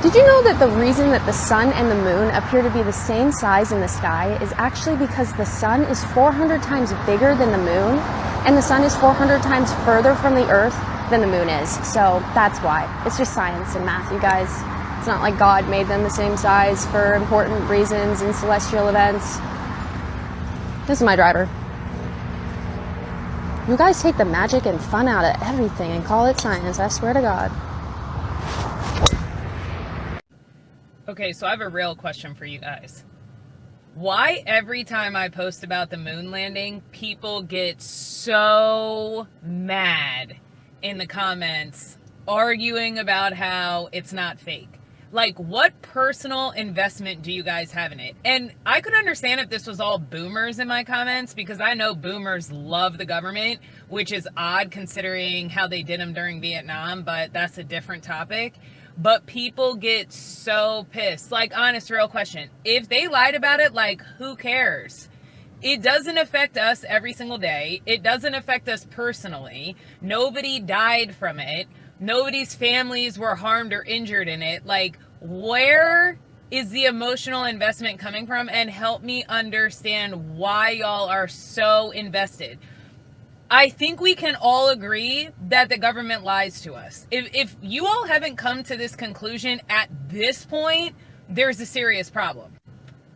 Did you know that the reason that the sun and the moon appear to be the same size in the sky is actually because the sun is 400 times bigger than the moon, and the sun is 400 times further from the earth than the moon is. So that's why. It's just science and math, you guys. It's not like God made them the same size for important reasons and celestial events. This is my driver. You guys take the magic and fun out of everything and call it science, I swear to God. Okay, so I have a real question for you guys. Why every time I post about the moon landing, people get so mad in the comments arguing about how it's not fake? Like, what personal investment do you guys have in it? And I could understand if this was all boomers in my comments, because I know boomers love the government, which is odd considering how they did them during Vietnam, but that's a different topic. But people get so pissed. Like, honest, real question. If they lied about it, like, who cares? It doesn't affect us every single day. It doesn't affect us personally. Nobody died from it. Nobody's families were harmed or injured in it. Like, where is the emotional investment coming from? And help me understand why y'all are so invested. I think we can all agree that the government lies to us. If you all haven't come to this conclusion at this point, there's a serious problem.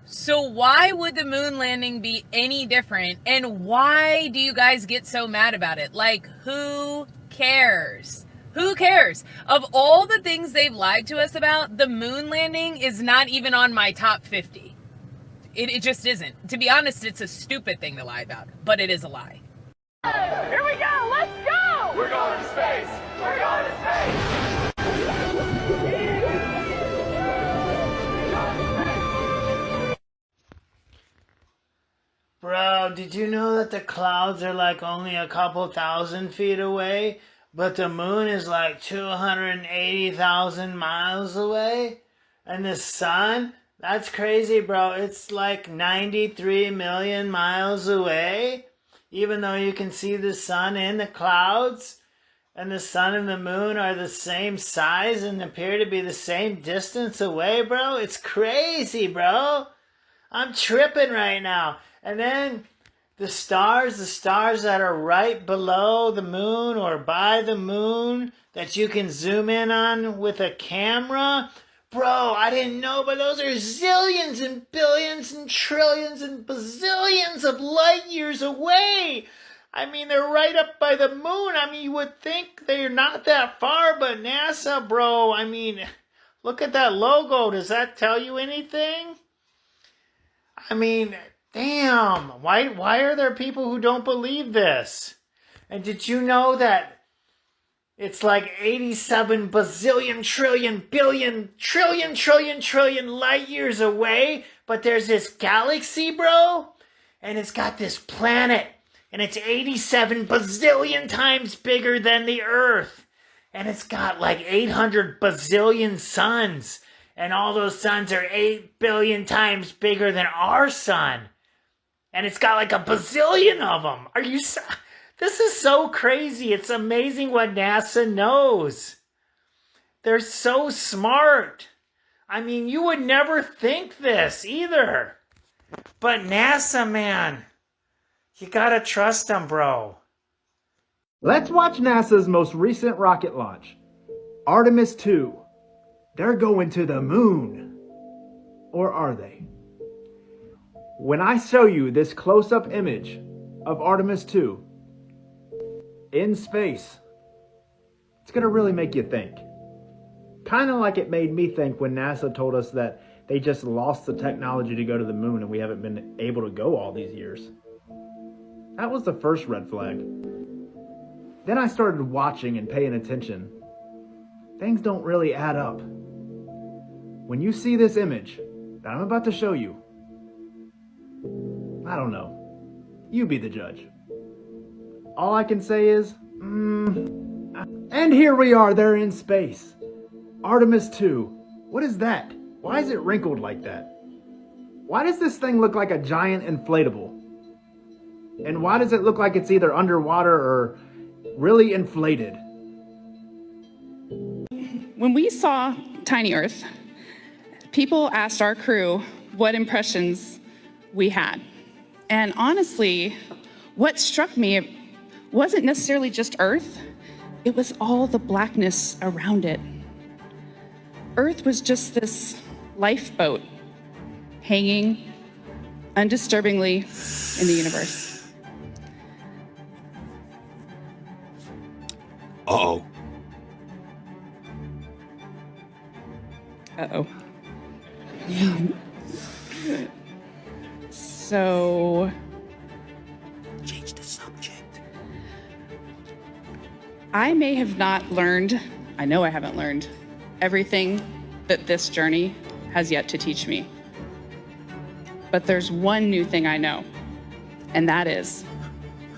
So why would the moon landing be any different? And why do you guys get so mad about it? Like, who cares? Who cares? Of all the things they've lied to us about, the moon landing is not even on my top 50. It just isn't. To be honest, it's a stupid thing to lie about, but it is a lie. Here we go! Let's go! We're going to space! We're going to space! Bro, did you know that the clouds are like only a couple thousand feet away, but the moon is like 280,000 miles away? And the sun, that's crazy, bro. It's like 93 million miles away. Even though you can see the sun in the clouds, and the sun and the moon are the same size and appear to be the same distance away, bro. It's crazy, bro. I'm tripping right now. And then the stars that are right below the moon or by the moon that you can zoom in on with a camera. Bro, I didn't know, but those are zillions and billions and trillions and bazillions of light years away. I mean, they're right up by the moon. I mean, you would think they're not that far, but NASA, bro, I mean, look at that logo. Does that tell you anything? I mean, damn. Why are there people who don't believe this? And did you know that it's like 87 bazillion trillion billion trillion light years away, but there's this galaxy, bro, and it's got this planet, and it's 87 bazillion times bigger than the Earth, and it's got like 800 bazillion suns, and all those suns are 8 billion times bigger than our sun, and it's got like a bazillion of them. Are you... This is so crazy. It's amazing what NASA knows. They're so smart. I mean, you would never think this either. But NASA, man, you gotta trust them, bro. Let's watch NASA's most recent rocket launch. Artemis 2. They're going to the moon. Or are they? When I show you this close-up image of Artemis 2, in space, it's gonna really make you think. Kind of like it made me think when NASA told us that they just lost the technology to go to the moon and we haven't been able to go all these years. That was the first red flag. Then I started watching and paying attention. Things don't really add up. When you see this image that I'm about to show you, I don't know. You be the judge. All I can say is, and here we are, they're in space. Artemis 2. What is that? Why is it wrinkled like that? Why does this thing look like a giant inflatable? And why does it look like it's either underwater or really inflated? When we saw Tiny Earth, people asked our crew what impressions we had. And honestly, what struck me wasn't necessarily just Earth, it was all the blackness around it. Earth was just this lifeboat hanging undisturbingly in the universe. Uh-oh. Uh-oh. So... Change the subject. I may have not learned, I know I haven't learned, everything that this journey has yet to teach me. But there's one new thing I know, and that is,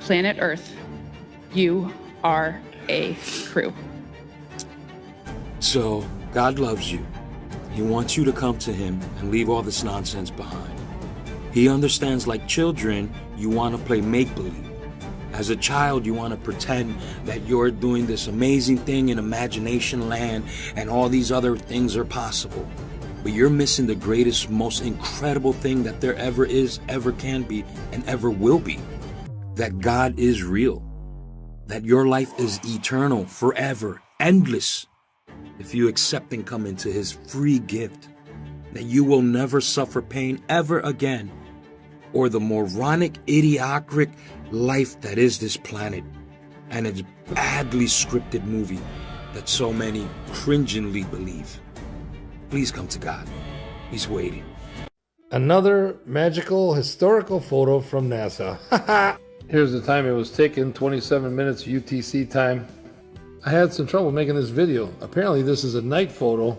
planet Earth, you are a crew. So, God loves you. He wants you to come to him and leave all this nonsense behind. He understands, like children, you want to play make-believe. As a child, you want to pretend that you're doing this amazing thing in imagination land and all these other things are possible. But you're missing the greatest, most incredible thing that there ever is, ever can be, and ever will be. That God is real. That your life is eternal, forever, endless. If you accept and come into his free gift, that you will never suffer pain ever again, or the moronic, idiotic life that is this planet and its badly scripted movie that so many cringingly believe. Please come to God. He's waiting. Another magical historical photo from NASA. Here's the time it was taken, 27 minutes UTC time. I had some trouble making this video. Apparently this is a night photo,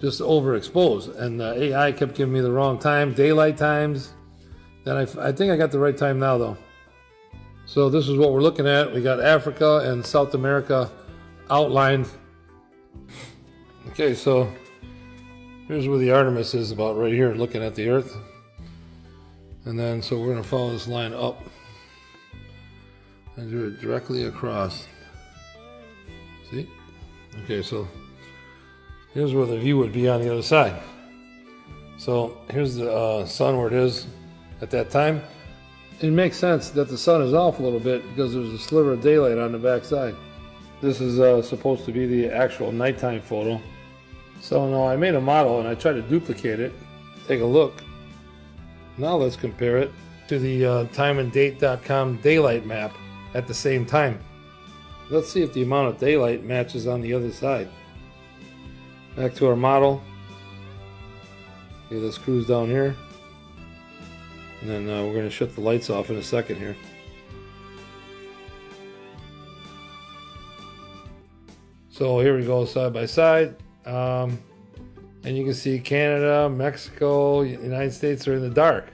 just overexposed, and the AI kept giving me the wrong time, daylight times. Then I think I got the right time now though. So this is what we're looking at. We got Africa and South America outlined. Okay, so here's where the Artemis is, about right here, looking at the Earth. And then, so we're gonna follow this line up and do it directly across. See? Okay, so here's where the view would be on the other side. So here's the sun where it is at that time. It makes sense that the sun is off a little bit because there's a sliver of daylight on the back side. This is supposed to be the actual nighttime photo. So now I made a model and I tried to duplicate it. Take a look. Now let's compare it to the timeanddate.com daylight map at the same time. Let's see if the amount of daylight matches on the other side. Back to our model. Okay, let's cruise down here. And then we're going to shut the lights off in a second here. So here we go, side by side. And you can see Canada, Mexico, United States are in the dark.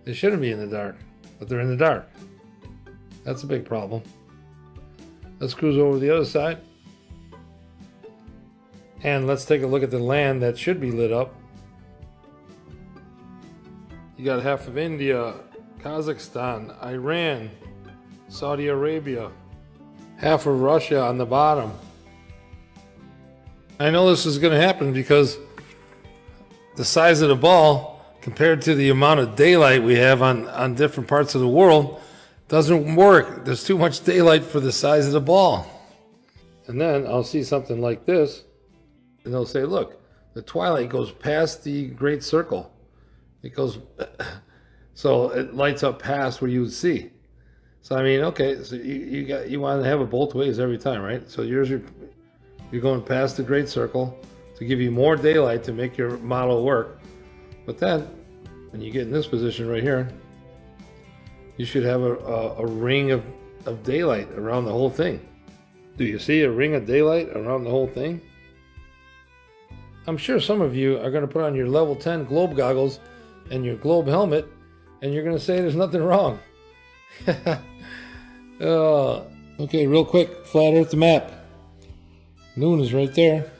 They shouldn't be in the dark, but they're in the dark. That's a big problem. Let's cruise over to the other side. And let's take a look at the land that should be lit up. You got half of India, Kazakhstan, Iran, Saudi Arabia, half of Russia on the bottom. I know this is going to happen because the size of the ball compared to the amount of daylight we have on different parts of the world doesn't work. There's too much daylight for the size of the ball. And then I'll see something like this, and they'll say, look, the twilight goes past the great circle. It goes, so it lights up past where you would see. So I mean, okay, so you want to have it both ways every time, right? So you're going past the great circle to give you more daylight to make your model work. But then, when you get in this position right here, you should have a ring of daylight around the whole thing. Do you see a ring of daylight around the whole thing? I'm sure some of you are going to put on your level 10 globe goggles and your globe helmet, and you're going to say there's nothing wrong. Okay, real quick, flat Earth map. Moon is right there.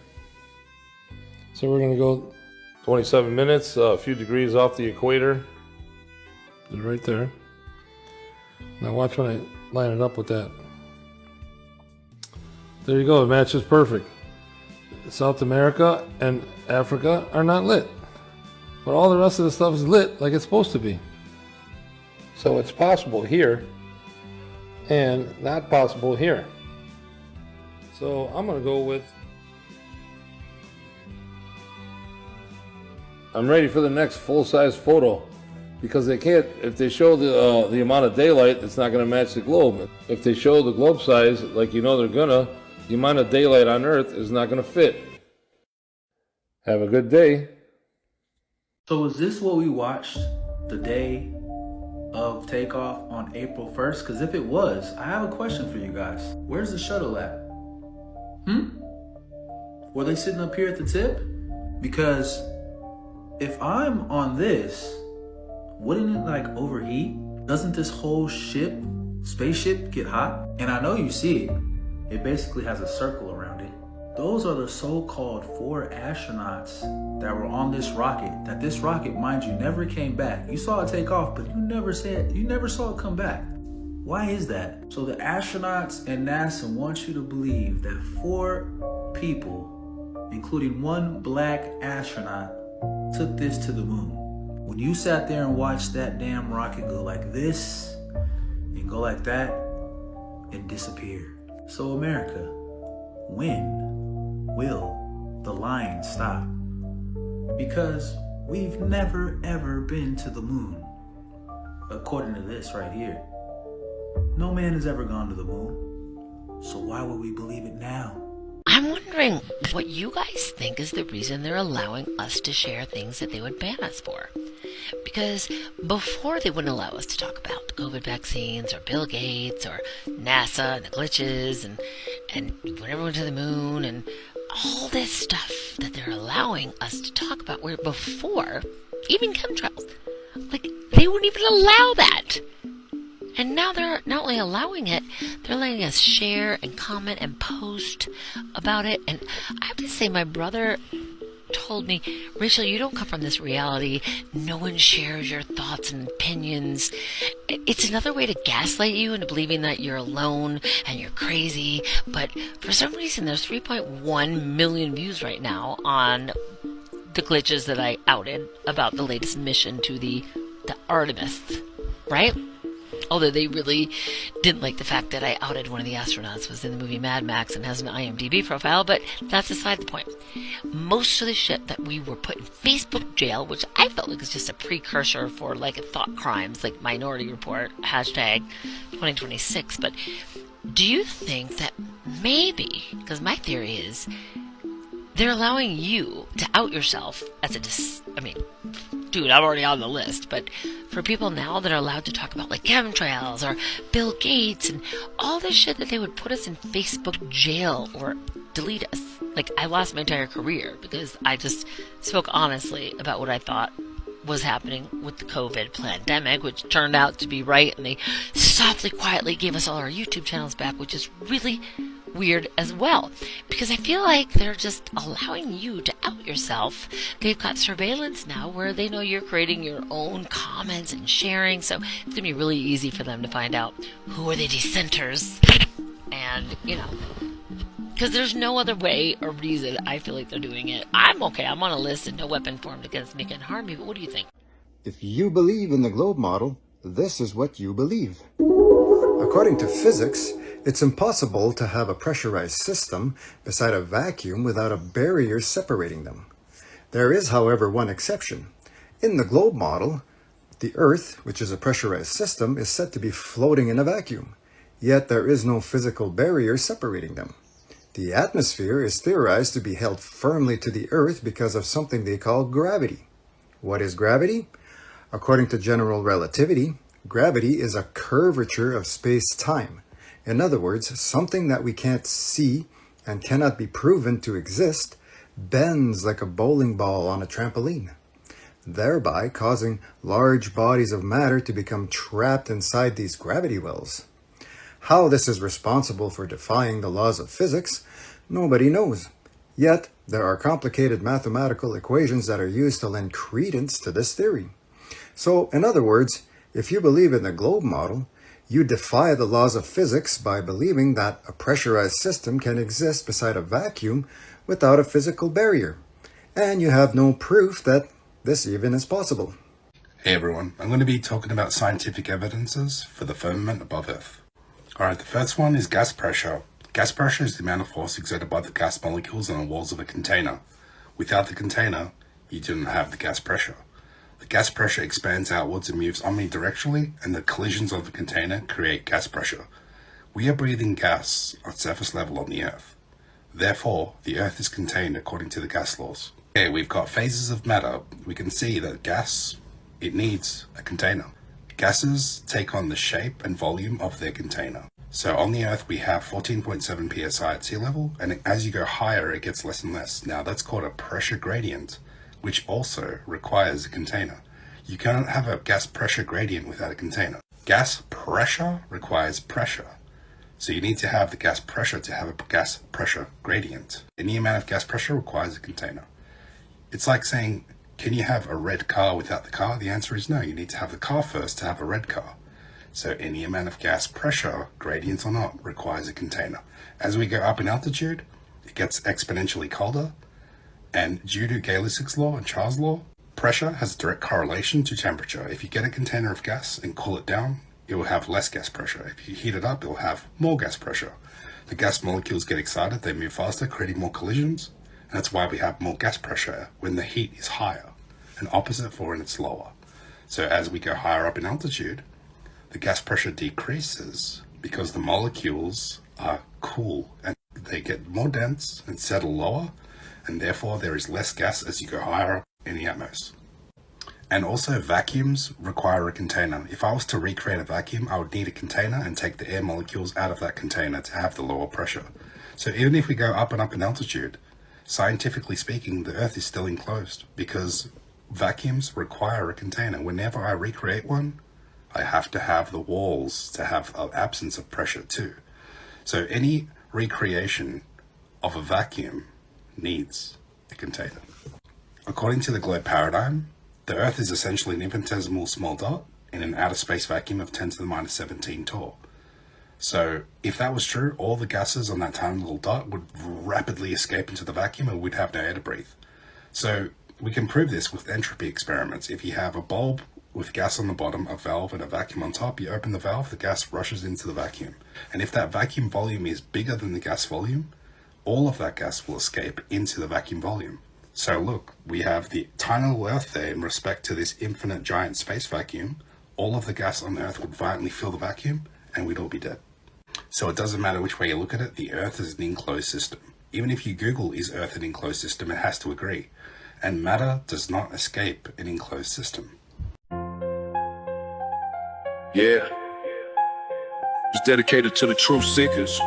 So we're going to go 27 minutes, a few degrees off the equator. It's right there. Now watch when I line it up with that. There you go, it matches perfect. South America and Africa are not lit. But all the rest of the stuff is lit like it's supposed to be. So it's possible here and not possible here. So I'm going to go with, I'm ready for the next full-size photo, because they can't, if they show the amount of daylight, it's not going to match the globe. If they show the globe size, like you know they're gonna, the amount of daylight on Earth is not going to fit. Have a good day. So is this what we watched the day of takeoff on April 1st? Because if it was, I have a question for you guys. Where's the shuttle at? Were they sitting up here at the tip? Because if I'm on this, wouldn't it like overheat? Doesn't this whole spaceship get hot? And I know you see it. It basically has a circle around it. Those are the so-called 4 astronauts that were on this rocket. That this rocket, mind you, never came back. You saw it take off, but you never saw it come back. Why is that? So the astronauts and NASA want you to believe that 4 people, including 1 black astronaut, took this to the moon. When you sat there and watched that damn rocket go like this and go like that and disappear. So America, when will the lying stop? Because we've never ever been to the moon. According to this right here. No man has ever gone to the moon. So why would we believe it now? I'm wondering what you guys think is the reason they're allowing us to share things that they would ban us for. Because before they wouldn't allow us to talk about the COVID vaccines or Bill Gates or NASA and the glitches and whenever we went to the moon and all this stuff that they're allowing us to talk about, where before, even chemtrails, like they wouldn't even allow that. And now they're not only allowing it, they're letting us share and comment and post about it. And I have to say, my brother told me, Rachel, you don't come from this reality. No one shares your thoughts and opinions. It's another way to gaslight you into believing that you're alone and you're crazy. But for some reason, there's 3.1 million views right now on the glitches that I outed about the latest mission to the Artemis, right? Although they really didn't like the fact that I outed one of the astronauts was in the movie Mad Max and has an IMDb profile, but that's aside the point. Most of the shit that we were put in Facebook jail, which I felt like was just a precursor for like thought crimes, like Minority Report, hashtag 2026. But do you think that maybe, because my theory is, they're allowing you to out yourself as dude, I'm already on the list, but for people now that are allowed to talk about like chemtrails or Bill Gates and all this shit that they would put us in Facebook jail or delete us. Like, I lost my entire career because I just spoke honestly about what I thought was happening with the COVID pandemic, which turned out to be right, and they softly, quietly gave us all our YouTube channels back, which is really weird as well, because I feel like they're just allowing you to out yourself. They've got surveillance now where they know you're creating your own comments and sharing, so it's gonna be really easy for them to find out who are the dissenters, and because there's no other way or reason I feel like they're doing it. I'm okay, I'm on a list and no weapon formed against me can harm me, but what do you think? If you believe in the globe model, this is what you believe. According to physics, it's impossible to have a pressurized system beside a vacuum without a barrier separating them. There is, however, one exception. In the globe model, the Earth, which is a pressurized system, is said to be floating in a vacuum, yet there is no physical barrier separating them. The atmosphere is theorized to be held firmly to the Earth because of something they call gravity. What is gravity? According to general relativity, gravity is a curvature of space-time. In other words, something that we can't see and cannot be proven to exist bends like a bowling ball on a trampoline, thereby causing large bodies of matter to become trapped inside these gravity wells. How this is responsible for defying the laws of physics, nobody knows. Yet, there are complicated mathematical equations that are used to lend credence to this theory. So, in other words, if you believe in the globe model, you defy the laws of physics by believing that a pressurized system can exist beside a vacuum without a physical barrier. And you have no proof that this even is possible. Hey everyone, I'm going to be talking about scientific evidences for the firmament above Earth. Alright, the first one is gas pressure. Gas pressure is the amount of force exerted by the gas molecules on the walls of a container. Without the container, you don't have the gas pressure. The gas pressure expands outwards and moves omnidirectionally, and the collisions of the container create gas pressure. We are breathing gas at surface level on the Earth. Therefore, the Earth is contained according to the gas laws. Okay, we've got phases of matter. We can see that gas, it needs a container. Gases take on the shape and volume of their container. So on the Earth we have 14.7 psi at sea level, and as you go higher it gets less and less. Now that's called a pressure gradient, which also requires a container. You cannot have a gas pressure gradient without a container. Gas pressure requires pressure. So you need to have the gas pressure to have a gas pressure gradient. Any amount of gas pressure requires a container. It's like saying, can you have a red car without the car? The answer is no. You need to have the car first to have a red car. So any amount of gas pressure, gradient or not, requires a container. As we go up in altitude, it gets exponentially colder. And due to Gay-Lussac's law and Charles' law, pressure has a direct correlation to temperature. If you get a container of gas and cool it down, it will have less gas pressure. If you heat it up, it will have more gas pressure. The gas molecules get excited, they move faster, creating more collisions. And that's why we have more gas pressure when the heat is higher, and opposite for when it's lower. So as we go higher up in altitude, the gas pressure decreases because the molecules are cool and they get more dense and settle lower, and therefore there is less gas as you go higher up in the atmosphere. And also vacuums require a container. If I was to recreate a vacuum, I would need a container and take the air molecules out of that container to have the lower pressure. So even if we go up and up in altitude, scientifically speaking, the Earth is still enclosed because vacuums require a container. Whenever I recreate one, I have to have the walls to have an absence of pressure too. So any recreation of a vacuum needs a container. According to the globe paradigm, the Earth is essentially an infinitesimal small dot in an outer space vacuum of 10 to the minus 17 torr. So if that was true, all the gases on that tiny little dot would rapidly escape into the vacuum and we'd have no air to breathe. So we can prove this with entropy experiments. If you have a bulb with gas on the bottom, a valve and a vacuum on top, you open the valve, the gas rushes into the vacuum. And if that vacuum volume is bigger than the gas volume, all of that gas will escape into the vacuum volume. So look, we have the tiny little Earth there in respect to this infinite giant space vacuum. All of the gas on the Earth would violently fill the vacuum and we'd all be dead. So it doesn't matter which way you look at it, the Earth is an enclosed system. Even if you Google, is Earth an enclosed system, it has to agree. And matter does not escape an enclosed system. Yeah. It's dedicated to the truth seekers.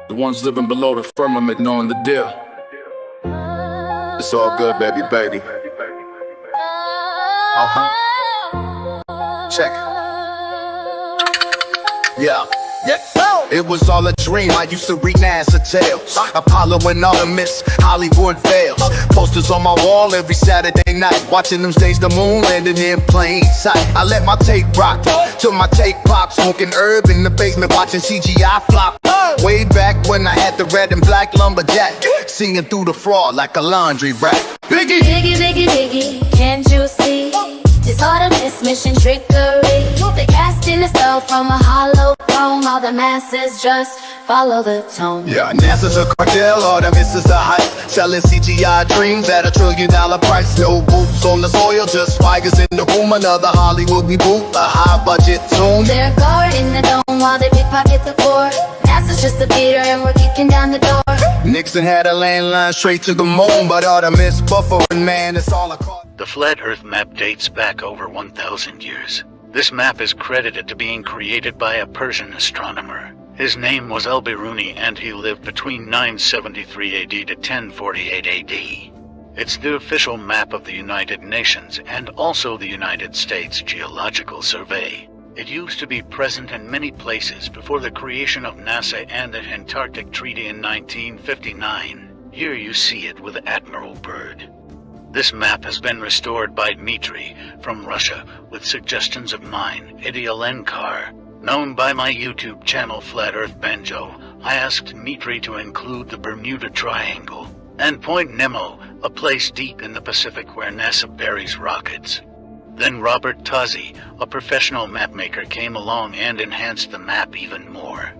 The ones living below the firmament knowing the deal. It's all good, baby, baby. Check. Yeah. It was all a dream, I used to read NASA tales. Apollo and Artemis, Hollywood veils. Posters on my wall every Saturday night. Watching them stage the moon landing in plain sight. I let my tape rock till my tape pop. Smoking herb in the basement watching CGI flop. Way back when I had the red and black lumberjack, singing through the fraud like a laundry rack. Biggie! Biggie, biggie, biggie, can't you see? This Artemis mission trickery. They cast in a spell from a hollow dome. All the masses just follow the tone. Yeah, NASA's a cartel, Artemis is a hype. Selling CGI dreams at $1 trillion price. No boots on the soil, just swagers in the room. Another Hollywood reboot, a high budget tune. They're guarding the dome while they pickpocket the core. NASA's just a beater and we're kicking down the door. Nixon had a landline straight to the moon, but Artemis buffering, man, it's all a caught. The flat Earth map dates back over 1,000 years. This map is credited to being created by a Persian astronomer. His name was Al-Biruni and he lived between 973 AD to 1048 AD. It's the official map of the United Nations and also the United States Geological Survey. It used to be present in many places before the creation of NASA and the Antarctic Treaty in 1959. Here you see it with Admiral Byrd. This map has been restored by Dmitry from Russia with suggestions of mine, Eddie Alenkar, known by my YouTube channel Flat Earth Banjo, I asked Mitri to include the Bermuda Triangle and Point Nemo, a place deep in the Pacific where NASA buries rockets. Then Robert Tozzi, a professional mapmaker, came along and enhanced the map even more.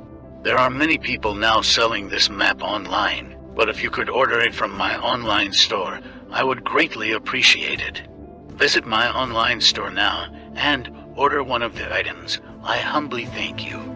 There are many people now selling this map online, but if you could order it from my online store, I would greatly appreciate it. Visit my online store now and order one of the items. I humbly thank you.